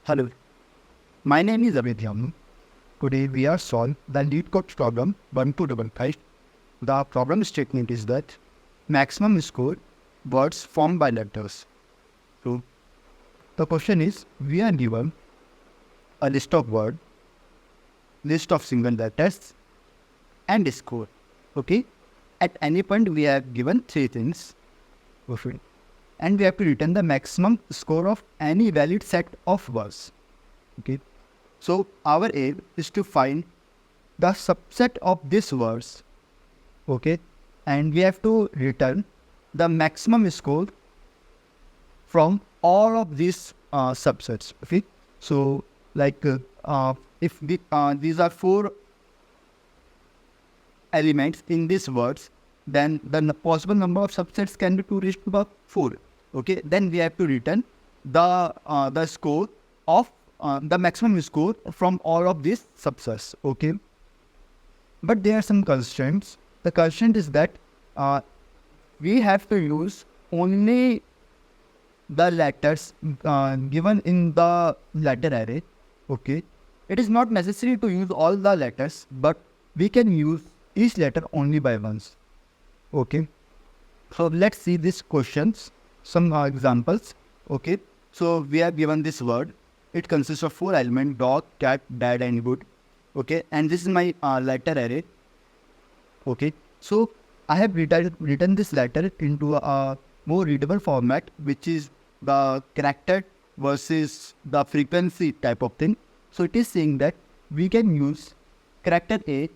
Hello, my name is Amit Dhyani. Today we are solving the LeetCode problem 1255. The problem statement is that maximum score words formed by letters. So the question is, we are given a list of words, list of single letters and score. Okay. At any point we have given three things. Okay. And we have to return the maximum score of any valid set of words. Okay. So our aim is to find the subset of these words. Okay. And we have to return the maximum score from all of these subsets. Okay. So if these are four elements in these words, then the possible number of subsets can be 2 raised to the 4. Okay, then we have to return the score of the maximum score from all of these subsets. Okay, but there are some constraints. The constraint is that we have to use only the letters given in the letter array. Okay, it is not necessary to use all the letters, but we can use each letter only by once. Okay, so let's see these questions, some examples. Okay, so we are given this word. It consists of 4 elements: dog, cat, dad and good. Okay, and this is my letter array. Okay, so I have written this letter into a more readable format, which is the character versus the frequency type of thing. So it is saying that we can use character A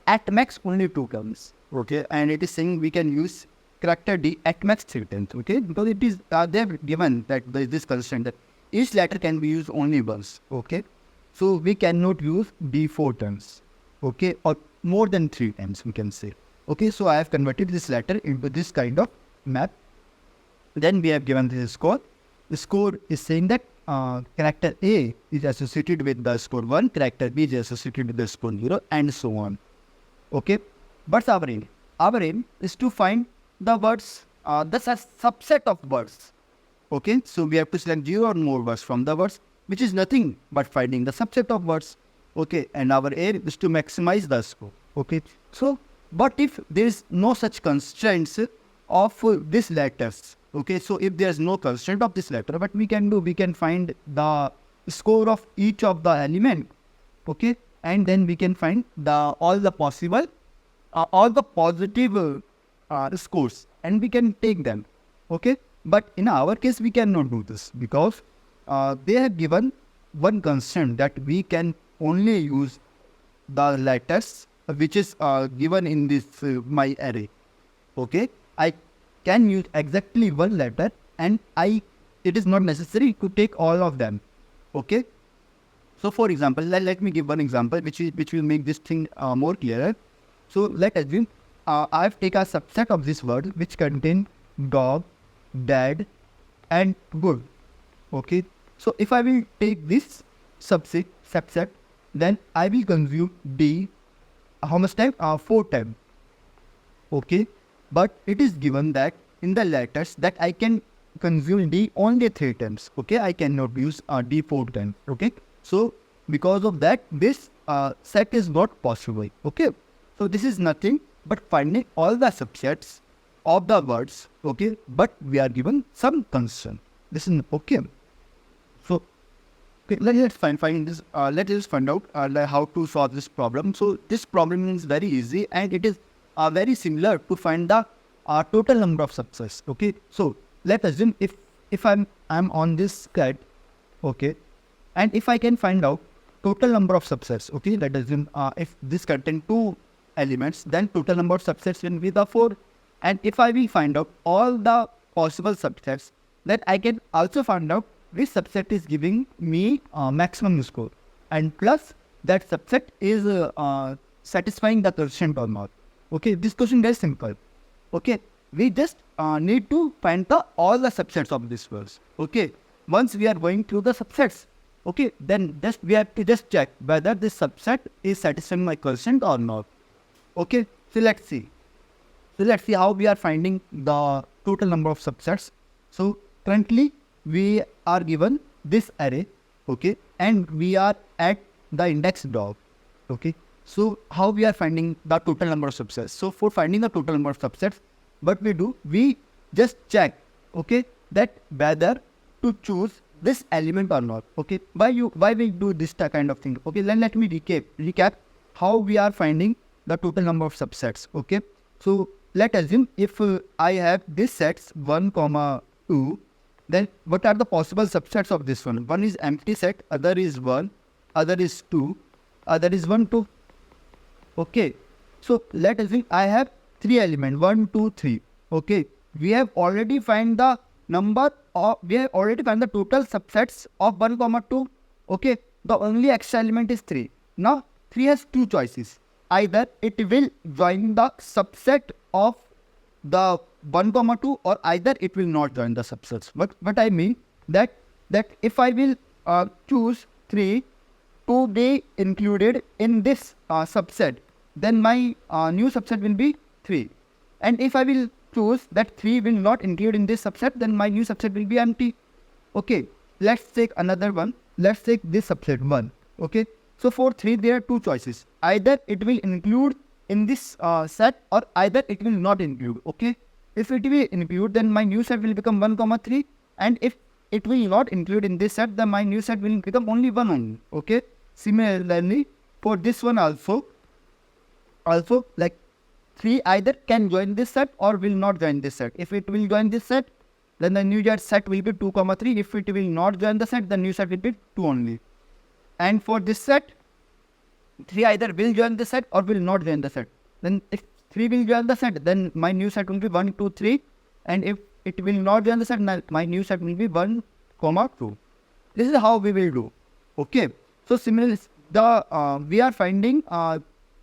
at max only 2 terms. Okay, and it is saying we can use character D at max 3 times. Okay, because it is they have given that there is this constraint that each letter can be used only once. Okay, so we cannot use D 4 times. Okay, or more than 3 times we can say. Okay, so I have converted this letter into this kind of map. Then we have given this score. The score is saying that character A is associated with the score 1, character B is associated with the score 0, and so on. Okay. What's our aim? Our aim is to find the words, that's a subset of words. Okay, so we have to select 0 or more words from the words, which is nothing but finding the subset of words. Okay, and our aim is to maximize the score. Okay, so but if there is no such constraints of these letters, okay, so if there is no constraint of this letter, what we can do, we can find the score of each of the element. Okay, and then we can find all the possible all the positive scores, and we can take them. Okay, but in our case we cannot do this because they have given one constraint that we can only use the letters which is given in this my array. Okay, I can use exactly one letter, and it is not necessary to take all of them. Okay, so for example, let me give one example which will make this thing more clearer. So let's assume I have taken a subset of this word which contain dog, dad and good. Okay, so if I will take this subset, then I will consume D how much time? 4 times. Okay, but it is given that in the letters that I can consume D only 3 times. Okay, I cannot use D 4 times. Okay, so because of that, this set is not possible. Okay, so this is nothing but finding all the subsets of the words. Okay, but we are given some constraint. This is okay. So okay, let's find this. Let us find out how to solve this problem. So this problem is very easy, and it is very similar to find the total number of subsets. Okay, so let's assume if I'm on this cat. Okay, and if I can find out total number of subsets. Okay, let us assume if this contain 2 elements, then total number of subsets will be the 4. And if I will find out all the possible subsets, then I can also find out which subset is giving me maximum score, and plus that subset is satisfying the constraint or not. Okay, this question is very simple. Okay, we just need to find all the subsets of this verse. Okay, once we are going through the subsets, okay, then we have to just check whether this subset is satisfying my constraint or not. Okay, so let's see. So let's see how we are finding the total number of subsets. So currently we are given this array. okay, and we are at the index dog, okay. So how we are finding the total number of subsets? So for finding the total number of subsets, what we do, we just check, okay, that whether to choose this element or not, okay. Why we do this kind of thing? Okay, then let me recap how we are finding the total number of subsets, okay. So let's assume if I have this sets 1, 2, then what are the possible subsets of this one? One is empty set, other is 1, other is 2, other is 1, 2. Okay, so let us assume I have 3 elements, 1, 2, 3. Okay, we have already find the total subsets of 1, 2. Okay, the only extra element is 3. Now 3 has 2 choices. Either it will join the subset of the 1, 2, or either it will not join the subsets. What I mean that if I will choose 3 to be included in this subset, then my new subset will be 3. And if I will choose that 3 will not include in this subset, then my new subset will be empty. Okay, let's take another one. Let's take this subset 1. Okay, so for 3 there are 2 choices. Either it will include in this set, or either it will not include. Okay, if it will include, then my new set will become 1, 3. And if it will not include in this set, then my new set will become only 1 only. Okay, similarly for this one also like 3 either can join this set or will not join this set. If it will join this set, then the new set will be 2, 3. If it will not join the set, the new set will be 2 only. And for this set, 3 either will join the set or will not join the set. Then if 3 will join the set, then my new set will be 1, 2, 3. And if it will not join the set, my new set will be 1, 2. This is how we will do. Okay. So similarly, we are finding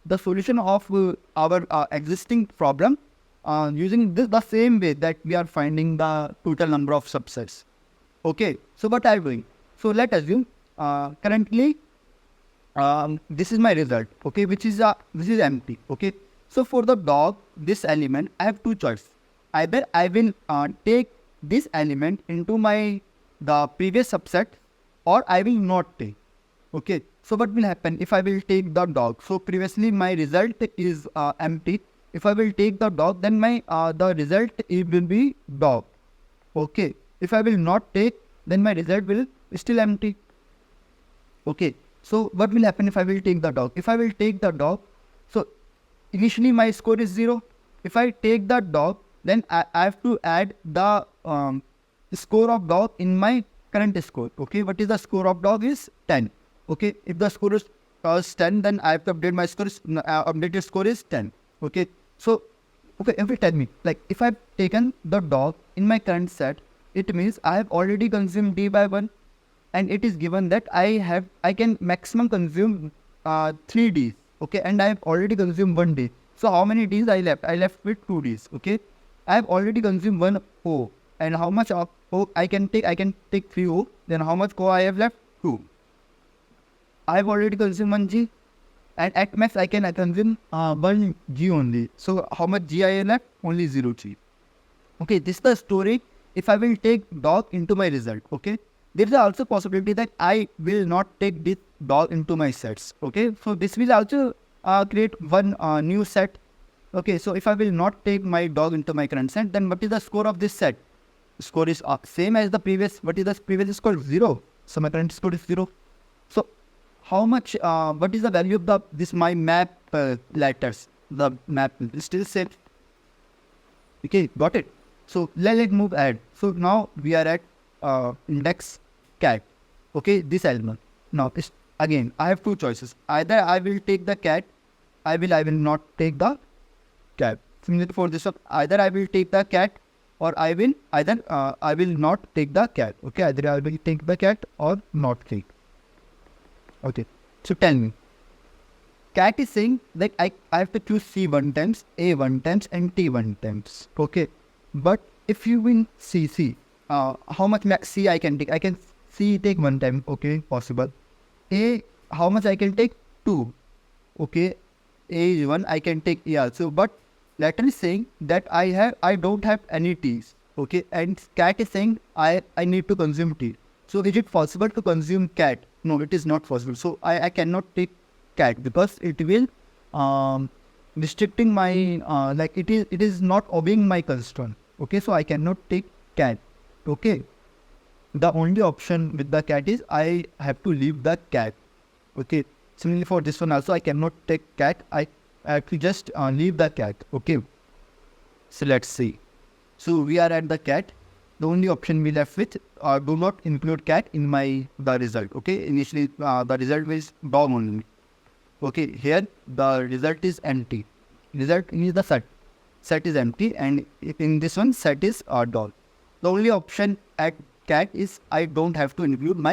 the solution of our existing problem using the same way that we are finding the total number of subsets. Okay, so what I am doing? So let's assume currently this is my result, okay, which is empty. Okay, so for the dog, this element, I have 2 choices. Either I will take this element into the previous subset, or I will not take. Okay, so what will happen if I will take the dog? So previously my result is empty. If I will take the dog, then my the result will be dog. Okay, if I will not take, then my result will still empty. Okay, so what will happen if I will take the dog? If I will take the dog, so initially my score is 0. If I take the dog, then I have to add the score of dog in my current score. Okay, what is the score of dog is 10. Okay, if the score is 10, then I have to update my score. Updated score is 10. Okay, so okay, if you tell me, like if I've taken the dog in my current set, it means I have already consumed d by 1, and it is given that I can maximum consume 3 d's. Okay, and I have already consumed 1 d. So how many d's I left? I left with 2 d's. Okay, I have already consumed 1 o, and how much of o I can take? I can take 3 o. Then how much o I have left? 2. I have already consumed 1 G, and at max I can consume 1 G only. So how much G I have left? Only 0 G. Okay, this is the story if I will take dog into my result. Okay, there is also possibility that I will not take this dog into my sets. Okay, so this will also create one new set. Okay, so if I will not take my dog into my current set, then what is the score of this set? The score is same as the previous. What is the previous score? 0. So my current score is 0. So how much, what is the value of this my map letters? The map is still same. Okay, got it. So let's move ahead. So now we are at index cat. Okay, this element. Now again I have 2 choices. Either I will take the cat, I will not take the cat. Similarly for this one, either I will take the cat, or I will not take the cat. Okay, either I will take the cat or not take. Okay, so tell me, cat is saying that I have to choose C 1 times, A 1 times, and T 1 times. Okay, but if you will see how much C I can take? I can C take 1 time. Okay, possible. A, how much I can take? 2. Okay, A is 1, I can take A also. But letter is saying that I don't have any T's. Okay, and cat is saying I need to consume T. So is it possible to consume cat? No, it is not possible. So I cannot take cat because it will restricting my like it is not obeying my constraint. Okay, so I cannot take cat. Okay, the only option with the cat is I have to leave the cat. Okay, similarly for this one also I cannot take cat. I have to just leave the cat. Okay, so let's see. So we are at the cat. The only option we left with do not include cat in the result. Okay, initially the result is dog only. Okay, here the result is empty. Result is the set. Set is empty, and in this one set is dog. The only option at cat is I don't have to include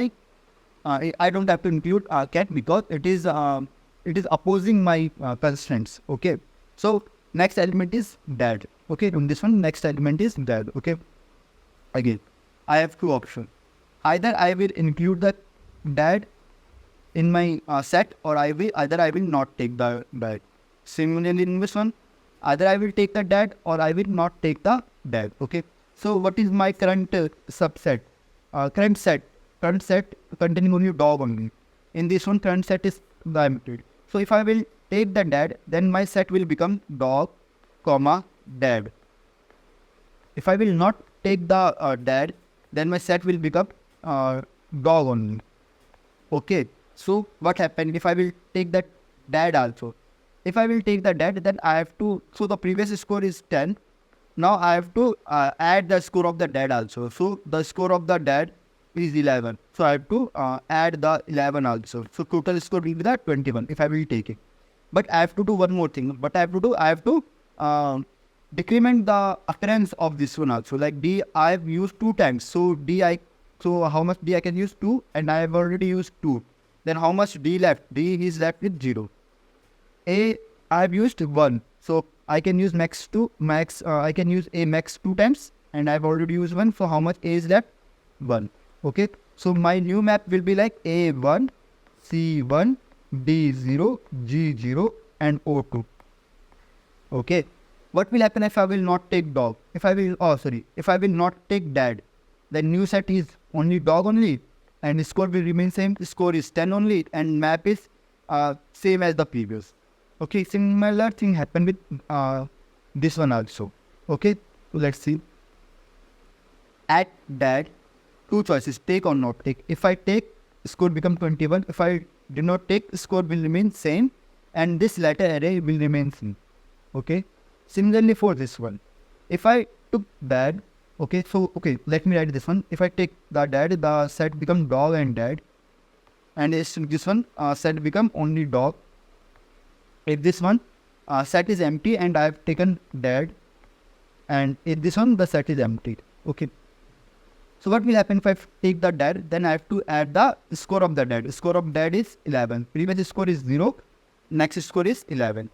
I don't have to include cat because it is opposing my constraints. Okay, so next element is dad. Okay, in this one next element is dad. Okay, again I have two options. Either I will include the dad in my set, or I will not take the dad. Similarly in this one, either I will take the dad or I will not take the dad. Okay, so what is my current subset? Current set containing only dog only. In this one, current set is the empty. So if I will take the dad, then my set will become dog, comma, dad. If I will not take the dad, then my set will become dog only. Okay, so what happened if I will take that dad also? If I will take the dad, then I have to, so the previous score is 10. Now I have to add the score of the dad also. So the score of the dad is 11. So I have to add the 11 also. So total score will be the 21 if I will take it. But I have to do one more thing. What I have to do, I have to decrement the occurrence of this one also. Like D I have used 2 times. So so how much D I can use? 2, and I have already used 2. Then how much D left? D is left with 0. A I have used 1. So I can use I can use A max 2 times, and I have already used 1. So how much A is left? 1. Okay. So my new map will be like A1, C1, D0, G0, and O2. Okay. What will happen if I will not take dog? If I will not take dad, then new set is only dog only, and score will remain same. Score is 10 only, and map is same as the previous. Okay, similar thing happened with this one also. Okay, so let's see. At dad, 2 choices, take or not take. If I take, score become 21. If I do not take, score will remain same, and this letter array will remain same. Okay. Similarly for this one, if I took dad, okay, let me write this one. If I take the dad, the set become dog and dad, and this one set become only dog. If this one set is empty and I have taken dad, and if this one the set is empty. Okay. So what will happen if I take the dad? Then I have to add the score of the dad. Score of dad is 11. Previous score is 0. Next score is 11.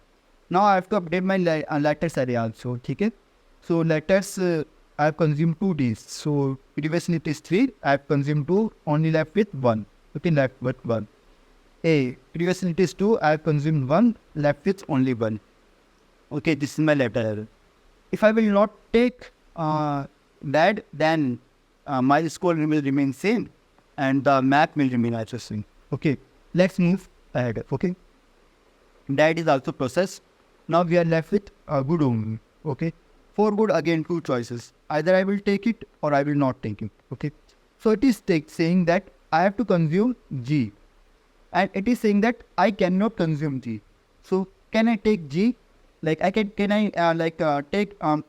Now I have to update my letters array also. Okay. So letters I have consumed 2 Ds. So previously it is 3. I have consumed 2. Only left with 1. Okay, left with 1. A previously it is 2. I have consumed 1. Left with only 1. Okay, this is my letter array. If I will not take that, then my score will remain same, and the map will remain also same. Okay, let's move ahead. Okay, that is also processed. Now we are left with good only. Okay, for good again 2 choices. Either I will take it or I will not take it. Okay, so it is saying that I have to consume G, and it is saying that I cannot consume G. So can I take G? Like I take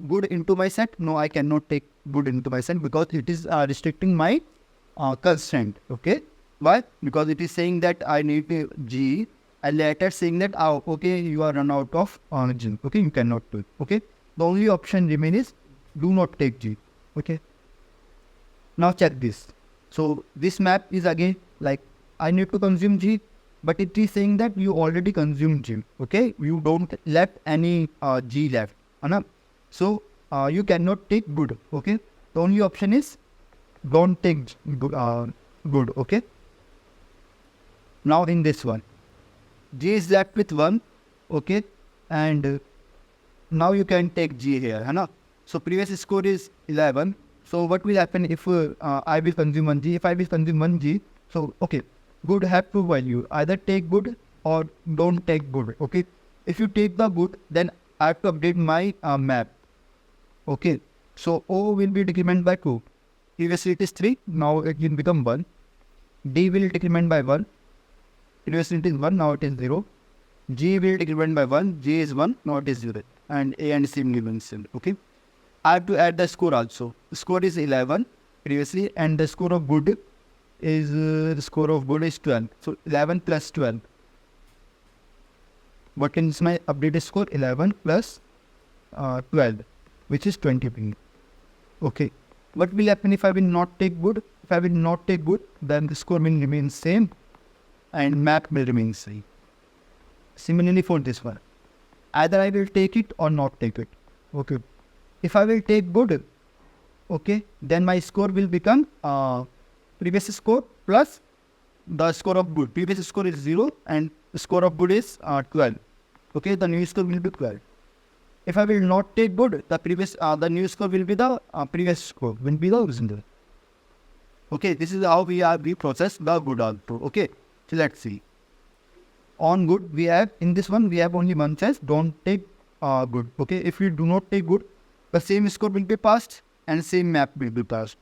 good into my set? No, I cannot take good into my set because it is restricting my constraint. Okay, why? Because it is saying that I need G, and later saying that okay, you are run out of G. Okay, you cannot do it. Okay, the only option remain is do not take G. Okay, now check this. So this map is again like I need to consume G, but it is saying that you already consumed G. Okay, you don't left any G left. So you cannot take good. Okay, the only option is don't take good. Okay, now in this one, G is left with 1. Okay, and now you can take G here. So previous score is 11. So what will happen if I will consume 1G? If I will consume 1G, so okay, good have two value. Either take good or don't take good. Okay. If you take the good, then I have to update my map. Okay. So O will be decremented by 2. Previously it is 3. Now it will become 1. D will decrement by 1. Previously it is 1. Now it is 0. G will decrement by 1. G is 1. Now it is 0. And A and C will be same. Okay. I have to add the score also. The score is 11 previously, and the score of good is 12. So 11 plus 12. What is my updated score? 11 plus 12, which is 20. Okay. What will happen if I will not take good? If I will not take good, then the score will remain same and map will remain same. Similarly for this one, either I will take it or not take it. Okay. If I will take good, okay, then my score will become previous score plus the score of good. Previous score is 0 and the score of good is 12. Okay, the new score will be 12. If I will not take good, the new score will be the previous score, will be the original. Okay, this is how we process the good output. Okay, so let's see. On good, we have, in this one, we have only one choice, don't take good. Okay, if we do not take good, the same score will be passed and same map will be passed.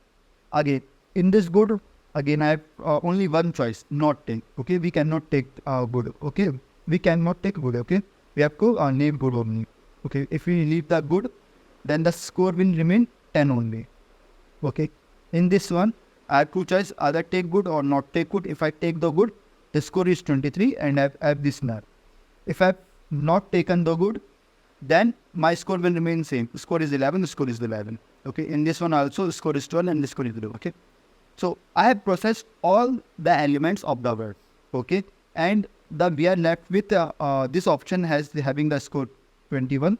Again, in this good, again I have only one choice, not take. Okay, we cannot take good. Okay, we cannot take good. Okay, we have to name good only. Okay, if we leave the good, then the score will remain 10 only. Okay, in this one, I have two choices, either take good or not take good. If I take the good, the score is 23 and I have this map. If I have not taken the good, then my score will remain same. The score is 11, the score is 11. Okay, in this one also, the score is 12 and the score is 0. Okay, so I have processed all the elements of the word. Okay, and we are left with this option having the score 21.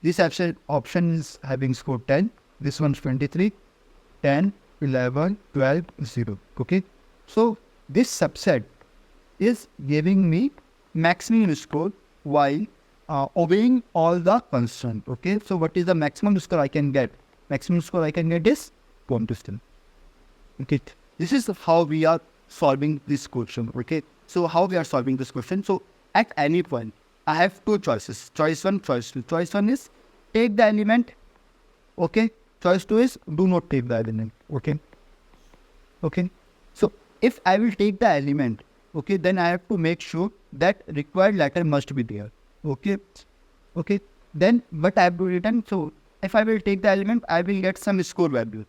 This option is having score 10. This one's 23, 10, 11, 12, 0. Okay, so this subset is giving me maximum score while obeying all the constraints. Okay, so what is the maximum score I can get? Maximum score I can get is 1 Okay, this is how we are solving this question. Okay, so how we are solving this question? So at any point, I have two choices. Choice 1, choice 2. Choice 1 is take the element. Okay, choice 2 is do not take the element. Okay, okay. So if I will take the element, okay, then I have to make sure that required letter must be there. Okay, okay. Then what I have to return? So if I will take the element, I will get some score value.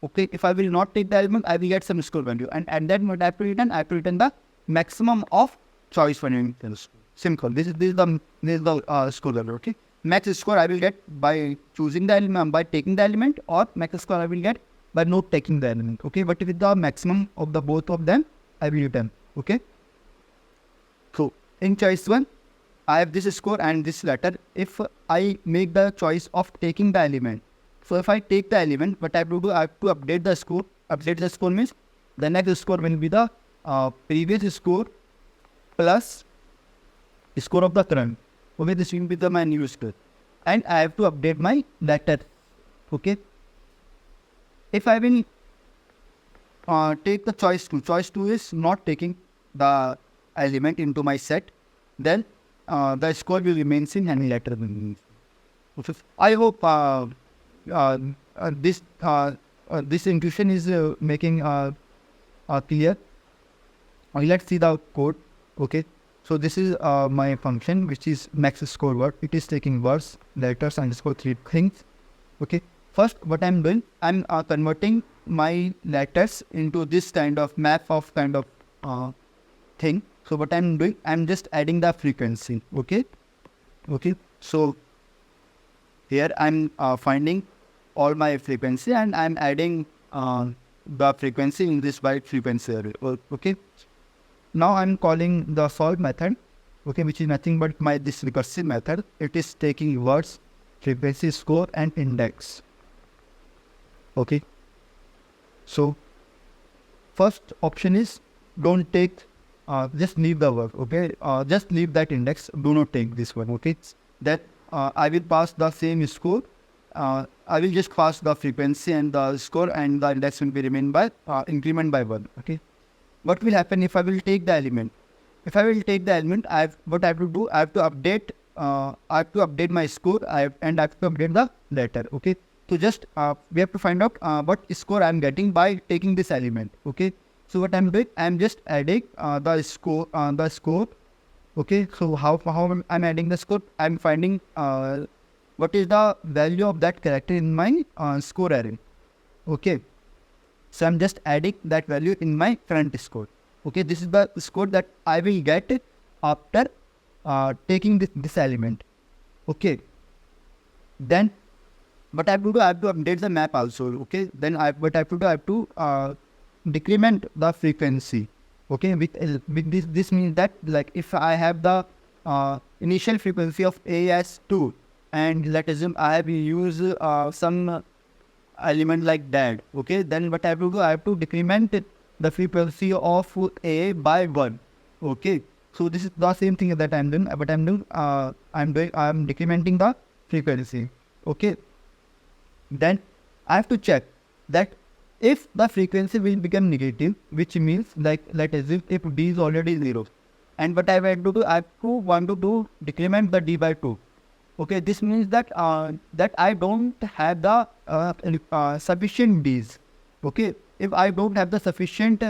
Okay, if I will not take the element, I will get some score value. And then what I have to return? I have to return the maximum of choice 1 elements. Simple. This is the score value. Okay, max score I will get by choosing the element, by taking the element, or max score I will get by not taking the element. Okay, but with the maximum of the both of them, I will return. Okay, so in choice 1, I have this score and this letter. If I make the choice of taking the element, so if I take the element, what I have to do, I have to update the score. Update the score means the next score will be the previous score plus score of the current. Okay, this will be my new score, and I have to update my letter. Okay, if I will take the choice 2, choice 2 is not taking the element into my set, then the score will remain same and letter will remain same. I hope this intuition is making clear. Let's see the code. Okay, so this is my function, which is max score word. It is taking words, letters, and score 3 things. Okay, first what I'm doing, I'm converting my letters into this kind of map of kind of thing. So what I'm doing, I'm just adding the frequency. Okay, okay. So here I'm finding all my frequency and I'm adding the frequency in this byte frequency array. Okay. Now I'm calling the solve method, okay, which is nothing but this recursive method. It is taking words, frequency, score, and index. Okay. So first option is don't take, just leave the word. Okay, just leave that index. Do not take this one. Okay, that I will pass the same score I will just pass the frequency and the score, and the index will be remain by increment by 1. Okay. What will happen if I will take the element? If I will take the element, what I have to do, I have to update my score, and I have to update the letter. Okay. So just we have to find out what score I am getting by taking this element. Okay. So what I am doing, I am just adding the score. Okay. So how I'm adding the score? I am finding what is the value of that character in my score array. Okay. So I'm just adding that value in my current score. Okay, this is the score that I will get after taking this element. Okay. Then what I have to do, I have to update the map also. Okay. Then what I have to do, I have to decrement the frequency. Okay. With this means that, like, if I have the initial frequency of A as 2, and let's assume I have used some element like that. Okay, then what I have to do, I have to decrement the frequency of A by 1. Okay, so this is the same thing that I'm doing. But I'm decrementing the frequency. Okay, then I have to check that if the frequency will become negative, which means, like, let's assume if D is already 0, and what I have to do, I want to do decrement the D by 2. Okay, this means that that I don't have the sufficient Ds. Okay, if I don't have the sufficient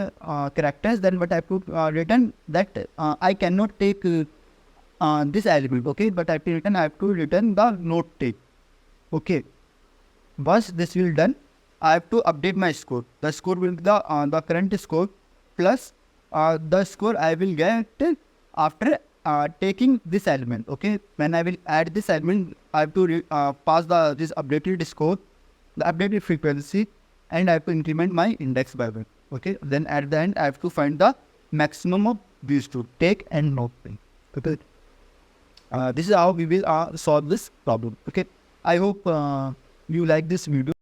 characters, then what I have to return that I cannot take this element. Okay, but I have to return the node take. Okay, once this will done, I have to update my score. The score will be the current score plus the score I will get after taking this element. Okay, when I will add this element, I have to pass this updated score, the updated frequency, and I have to increment my index by 1. Okay, then at the end I have to find the maximum of these two, take and not take. Okay, this is how we will solve this problem. Okay, I hope you like this video.